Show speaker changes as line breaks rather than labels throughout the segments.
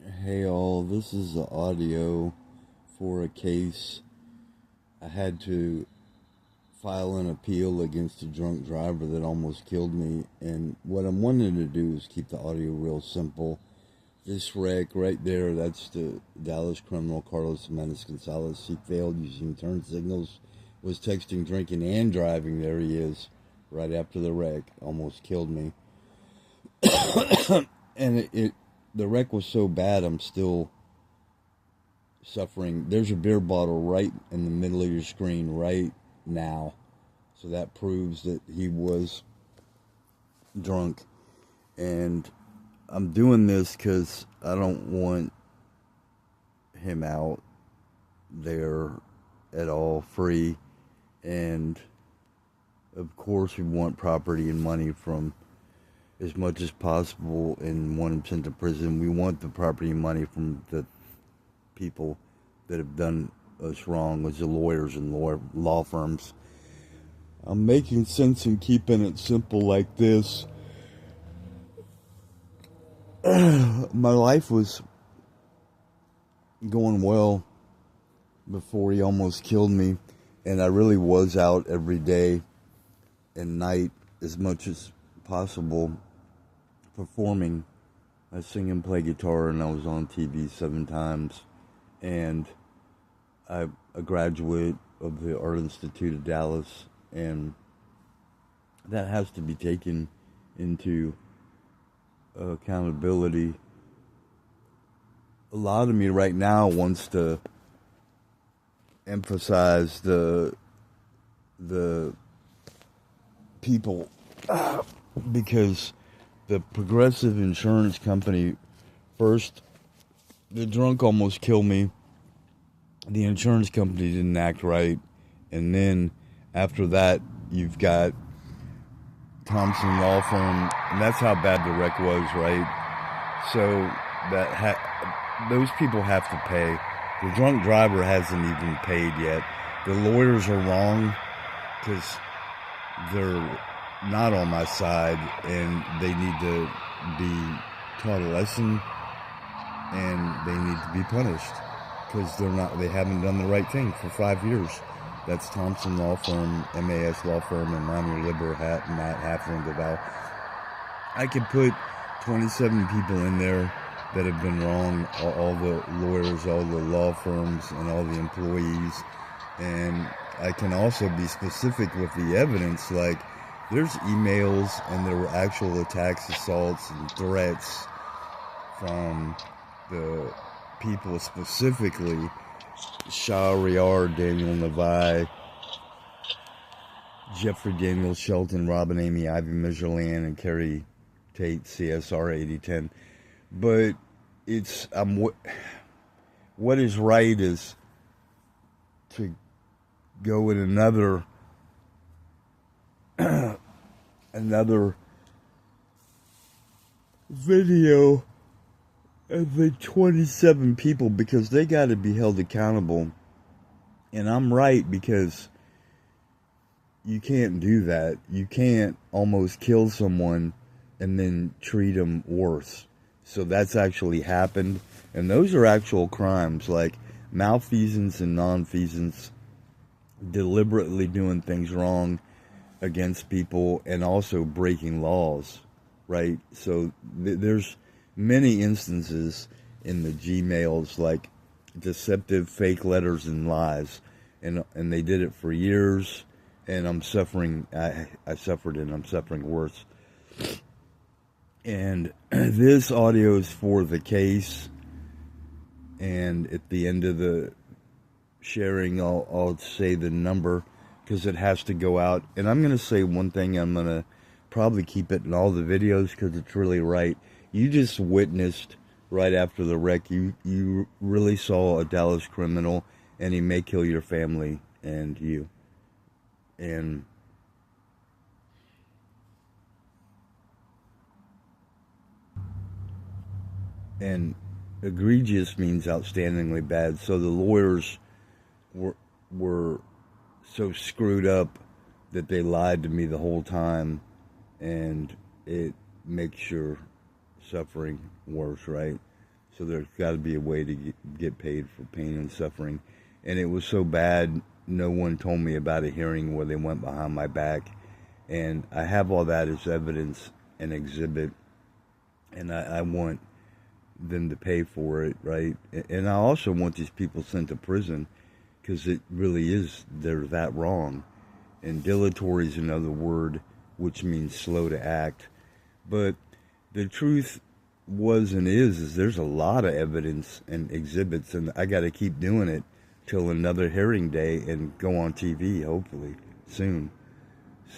Hey all, this is the audio for a case. I had to file an appeal against a drunk driver that almost killed me, and what I'm wanting to do is keep the audio real simple. This wreck right there, that's the Dallas criminal Carlos Jimenez Gonzalez. He failed using turn signals, was texting, drinking, and driving. There he is, right after the wreck, almost killed me. And the wreck was so bad, I'm still suffering. There's a beer bottle right in the middle of your screen right now. So that proves that he was drunk. And I'm doing this because I don't want him out there at all free. And of course, we want property and money from as much as possible and want him sent to prison. We want the property and money from the people that have done us wrong, as the lawyers and law firms. I'm making sense and keeping it simple like this. My life was going well before he almost killed me, and I really was out every day and night as much as possible performing. I sing and play guitar, and I was on TV 7 times, and I'm a graduate of the Art Institute of Dallas, and that has to be taken into accountability. A lot of me right now wants to emphasize the people because the Progressive Insurance Company, first, the drunk almost killed me. The insurance company didn't act right. And then after that, you've got Thompson Law Firm. And that's how bad the wreck was, right? So those people have to pay. The drunk driver hasn't even paid yet. The lawyers are wrong because they're not on my side, and they need to be taught a lesson, and they need to be punished because they haven't done the right thing for 5 years. That's Thompson Law Firm, MAS Law Firm, and Minor Liber Matt Halfling DeVal. I could put 27 people in there that have been wrong, all the lawyers, all the law firms, and all the employees. And I can also be specific with the evidence, like there's emails and there were actual attacks, assaults, and threats from the people specifically. Shahryar, Daniel Navai, Jeffrey Daniel Shelton, Robin Amy, Ivy Michelin, and Carrie Tate, CSR 8010. But what is right is to go in another video of the 27 people, because they got to be held accountable. And I'm right, because you can't do that. You can't almost kill someone and then treat them worse. So that's actually happened. And those are actual crimes, like malfeasance and nonfeasance, deliberately doing things wrong against people, and also breaking laws, right? So there's many instances in the Gmails, like deceptive fake letters and lies, and they did it for years, and I'm suffering. I suffered, and I'm suffering worse. And this audio is for the case, and at the end of the sharing, I'll say the number, because it has to go out. And I'm going to say one thing, I'm going to probably keep it in all the videos because it's really right. You just witnessed right after the wreck, you really saw a Dallas criminal, and he may kill your family and you. And egregious means outstandingly bad. So the lawyers were so screwed up that they lied to me the whole time, and it makes your suffering worse, right? So there's got to be a way to get paid for pain and suffering. And it was so bad, no one told me about a hearing where they went behind my back. And I have all that as evidence and exhibit. And I want them to pay for it, right? And I also want these people sent to prison because it really is, they're that wrong. And dilatory is another word which means slow to act. But the truth was and is there's a lot of evidence and exhibits, and I got to keep doing it till another hearing day and go on TV hopefully soon.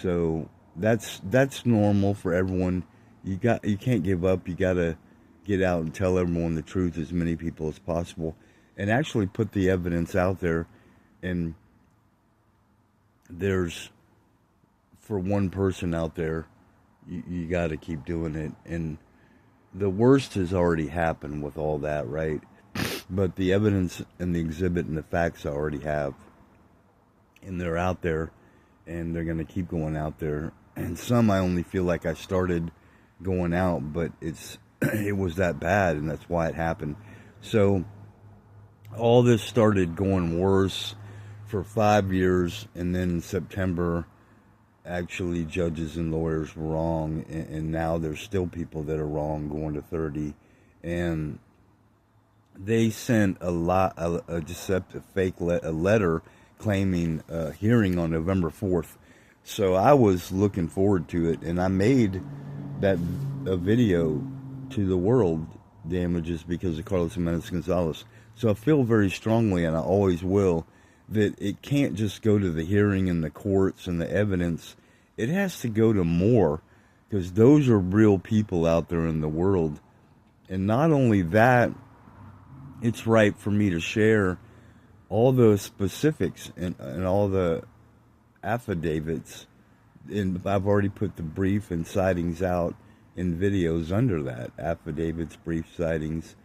So that's normal for everyone. You can't give up. You got to get out and tell everyone the truth, as many people as possible, and actually put the evidence out there. And there's, for one person out there, you got to keep doing it. And the worst has already happened with all that, right? But the evidence and the exhibit and the facts I already have, and they're out there, and they're going to keep going out there. And some I only feel like I started going out, but it was that bad, and that's why it happened. So all this started going worse for 5 years, and then in September, actually judges and lawyers were wrong, and now there's still people that are wrong going to 30. And they sent a deceptive a letter claiming a hearing on November 4th. So I was looking forward to it, and I made a video to the world, Damages Because of Carlos Jimenez Gonzalez. So I feel very strongly, and I always will, that it can't just go to the hearing and the courts and the evidence. It has to go to more, because those are real people out there in the world. And not only that, it's right for me to share all the specifics and all the affidavits. And I've already put the brief and sightings out in videos under that. Affidavits, brief sightings,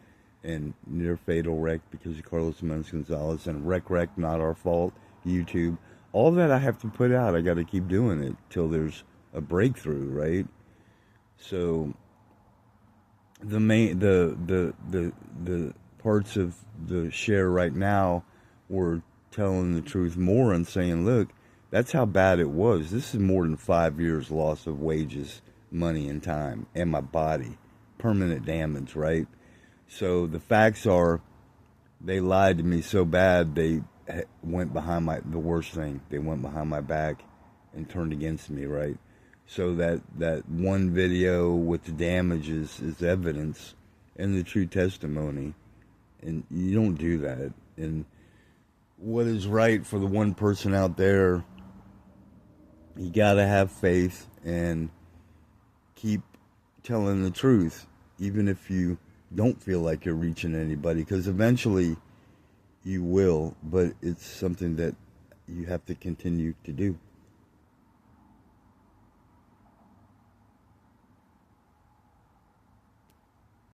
and near fatal wreck because of Carlos Jimenez Gonzalez, and wreck, not our fault, YouTube. All that I have to put out. I got to keep doing it till there's a breakthrough, right? So the parts of the share right now were telling the truth more and saying, look, that's how bad it was. This is more than 5 years loss of wages, money, and time, and my body. Permanent damage, right? So the facts are, they lied to me so bad, they went behind the worst thing, they went behind my back and turned against me, right? So that one video with the damages is evidence and the true testimony. And you don't do that. And what is right for the one person out there, you got to have faith and keep telling the truth, even if you don't feel like you're reaching anybody, because eventually you will, but it's something that you have to continue to do.